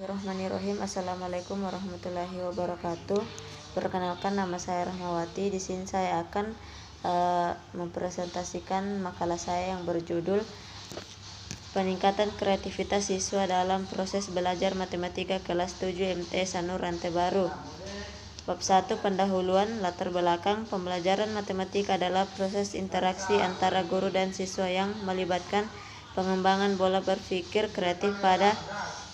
Bismillahirrahmanirrahim. Assalamualaikum warahmatullahi wabarakatuh. Perkenalkan, nama saya Rahmawati. Di sini saya akan mempresentasikan makalah saya yang berjudul Peningkatan Kreativitas Siswa dalam Proses Belajar Matematika Kelas 7 MTS Sanur Rantai Baru. Bab 1, pendahuluan, latar belakang. Pembelajaran matematika adalah proses interaksi antara guru dan siswa yang melibatkan pengembangan pola berpikir kreatif pada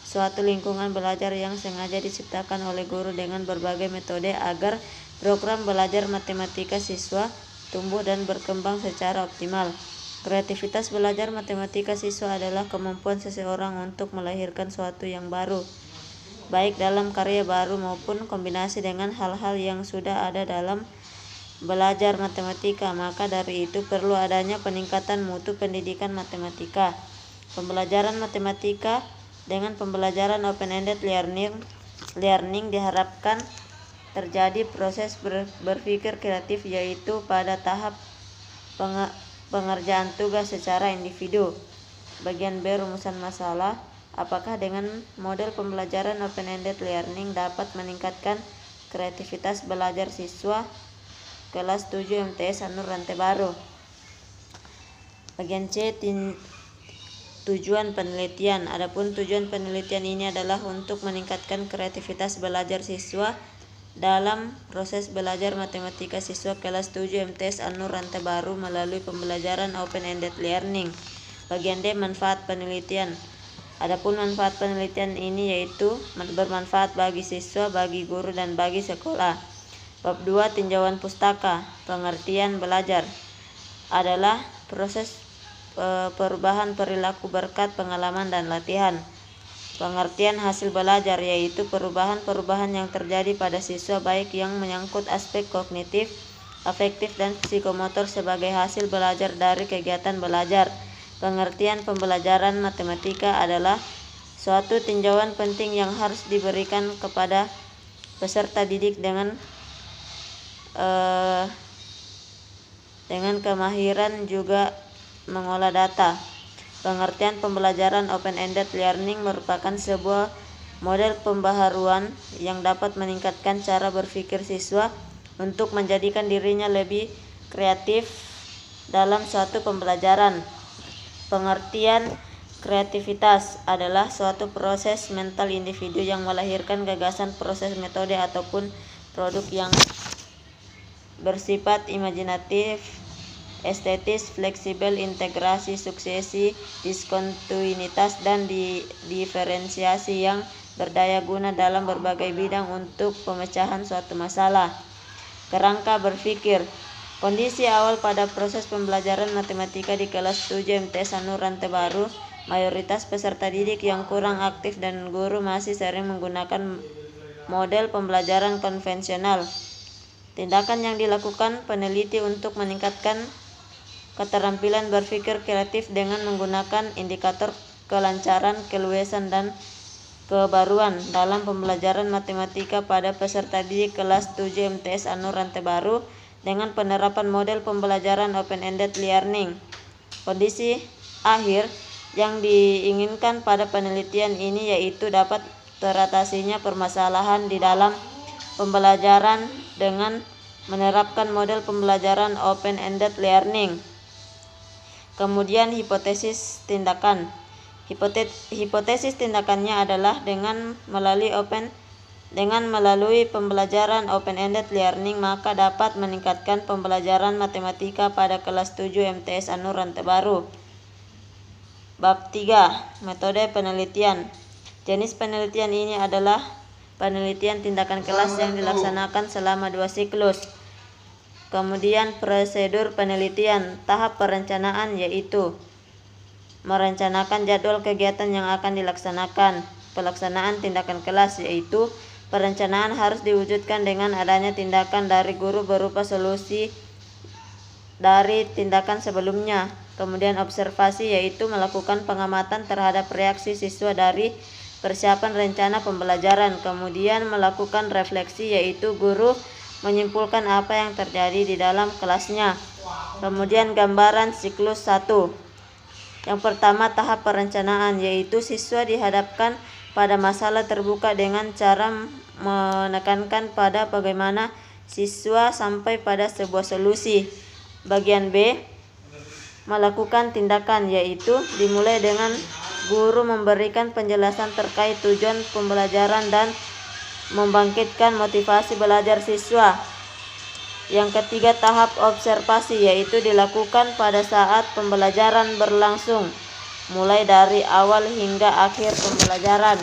suatu lingkungan belajar yang sengaja diciptakan oleh guru dengan berbagai metode agar program belajar matematika siswa tumbuh dan berkembang secara optimal. Kreativitas belajar matematika siswa adalah kemampuan seseorang untuk melahirkan sesuatu yang baru, baik dalam karya baru maupun kombinasi dengan hal-hal yang sudah ada dalam belajar matematika. Maka dari itu perlu adanya peningkatan mutu pendidikan matematika. Pembelajaran matematika dengan pembelajaran open-ended learning diharapkan terjadi proses berpikir kreatif, yaitu pada tahap pengerjaan tugas secara individu. Bagian B, rumusan masalah. Apakah dengan model pembelajaran open-ended learning dapat meningkatkan kreativitas belajar siswa kelas 7 MTS Sanur Rantai Baru? Bagian C, tujuan penelitian. Adapun tujuan penelitian ini adalah untuk meningkatkan kreativitas belajar siswa dalam proses belajar matematika siswa kelas 7 MTS Sanur Rantai Baru melalui pembelajaran open-ended learning. Bagian D, manfaat penelitian. Adapun manfaat penelitian ini yaitu bermanfaat bagi siswa, bagi guru, dan bagi sekolah. Bab 2, tinjauan pustaka. Pengertian belajar adalah proses perubahan perilaku berkat pengalaman dan latihan. Pengertian hasil belajar yaitu perubahan-perubahan yang terjadi pada siswa baik yang menyangkut aspek kognitif, afektif, dan psikomotor sebagai hasil belajar dari kegiatan belajar. Pengertian pembelajaran matematika adalah suatu tinjauan penting yang harus diberikan kepada peserta didik dengan kemahiran juga mengolah data. Pengertian pembelajaran open-ended learning merupakan sebuah model pembaharuan yang dapat meningkatkan cara berpikir siswa untuk menjadikan dirinya lebih kreatif dalam suatu pembelajaran. Pengertian kreativitas adalah suatu proses mental individu yang melahirkan gagasan, proses, metode, ataupun produk yang bersifat imajinatif, estetis, fleksibel, integrasi, suksesi, diskontinuitas, dan diferensiasi yang berdaya guna dalam berbagai bidang untuk pemecahan suatu masalah. Kerangka berpikir. Kondisi awal pada proses pembelajaran matematika di kelas 7 MTS Sanur Rantai Baru, mayoritas peserta didik yang kurang aktif dan guru masih sering menggunakan model pembelajaran konvensional. Tindakan yang dilakukan peneliti untuk meningkatkan keterampilan berpikir kreatif dengan menggunakan indikator kelancaran, keluasan, dan kebaruan dalam pembelajaran matematika pada peserta didik kelas 7 MTS Sanur Rantai Baru dengan penerapan model pembelajaran open-ended learning. Kondisi akhir yang diinginkan pada penelitian ini yaitu dapat teratasinya permasalahan di dalam pembelajaran dengan menerapkan model pembelajaran open-ended learning. Kemudian hipotesis tindakan. Hipotesis tindakannya adalah dengan melalui pembelajaran open-ended learning maka dapat meningkatkan pembelajaran matematika pada kelas 7 MTS Sanur Rantai Baru. Bab 3, metode penelitian. Jenis penelitian ini adalah penelitian tindakan kelas yang dilaksanakan selama 2 siklus. Kemudian prosedur penelitian. Tahap perencanaan yaitu merencanakan jadwal kegiatan yang akan dilaksanakan. Pelaksanaan tindakan kelas yaitu perencanaan harus diwujudkan dengan adanya tindakan dari guru berupa solusi dari tindakan sebelumnya. Kemudian observasi yaitu melakukan pengamatan terhadap reaksi siswa dari persiapan rencana pembelajaran. Kemudian melakukan refleksi yaitu guru menyimpulkan apa yang terjadi di dalam kelasnya. Kemudian gambaran siklus 1. Yang pertama, tahap perencanaan yaitu siswa dihadapkan pada masalah terbuka dengan cara menekankan pada bagaimana siswa sampai pada sebuah solusi. Bagian B, melakukan tindakan, yaitu dimulai dengan guru memberikan penjelasan terkait tujuan pembelajaran dan membangkitkan motivasi belajar siswa. Yang ketiga, tahap observasi, yaitu dilakukan pada saat pembelajaran berlangsung, mulai dari awal hingga akhir pembelajaran.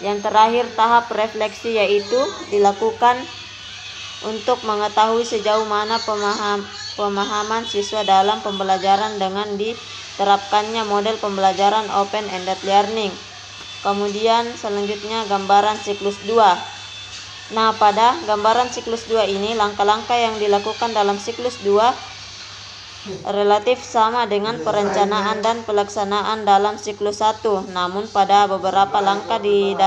Yang terakhir, tahap refleksi, yaitu dilakukan untuk mengetahui sejauh mana pemahaman siswa dalam pembelajaran dengan diterapkannya model pembelajaran open-ended learning. Kemudian selanjutnya gambaran siklus 2. Nah, pada gambaran siklus 2 ini langkah-langkah yang dilakukan dalam siklus 2 relatif sama dengan perencanaan dan pelaksanaan dalam siklus 1. Namun pada beberapa langkah di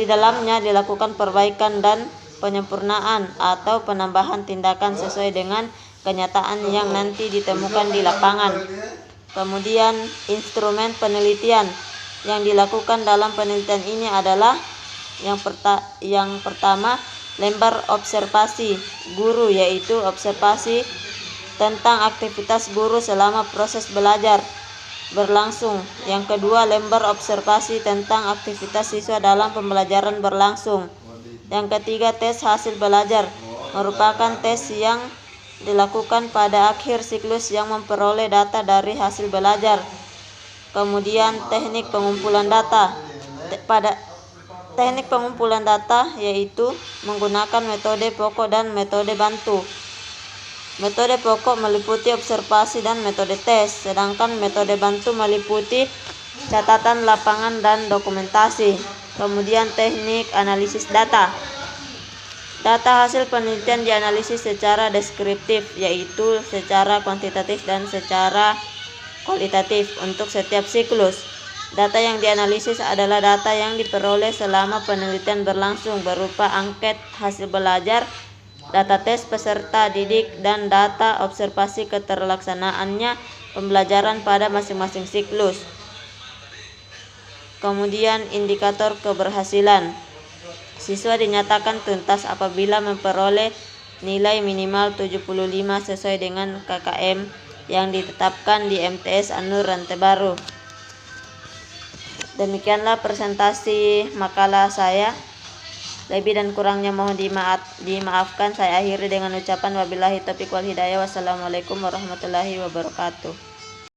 dalamnya dilakukan perbaikan dan penyempurnaan atau penambahan tindakan sesuai dengan kenyataan yang nanti ditemukan di lapangan. Kemudian instrumen penelitian yang dilakukan dalam penelitian ini adalah yang pertama, lembar observasi guru, yaitu observasi tentang aktivitas guru selama proses belajar berlangsung. Yang kedua, lembar observasi tentang aktivitas siswa dalam pembelajaran berlangsung. Yang ketiga, tes hasil belajar, merupakan tes yang dilakukan pada akhir siklus yang memperoleh data dari hasil belajar. Kemudian teknik pengumpulan data. Pada teknik pengumpulan data yaitu menggunakan metode pokok dan metode bantu. Metode pokok meliputi observasi dan metode tes, sedangkan metode bantu meliputi catatan lapangan dan dokumentasi. Kemudian teknik analisis data. Data hasil penelitian dianalisis secara deskriptif, yaitu secara kuantitatif dan secara kualitatif untuk setiap siklus. Data yang dianalisis adalah data yang diperoleh selama penelitian berlangsung berupa angket hasil belajar, data tes peserta didik, dan data observasi keterlaksanaannya pembelajaran pada masing-masing siklus. Kemudian indikator keberhasilan. Siswa dinyatakan tuntas apabila memperoleh nilai minimal 75 sesuai dengan KKM yang ditetapkan di MTS Anur Rantai Baru. Demikianlah presentasi makalah saya. Lebih dan kurangnya mohon dimaafkan. Saya akhiri dengan ucapan wabillahi taufiq wal hidayah. Wassalamualaikum warahmatullahi wabarakatuh.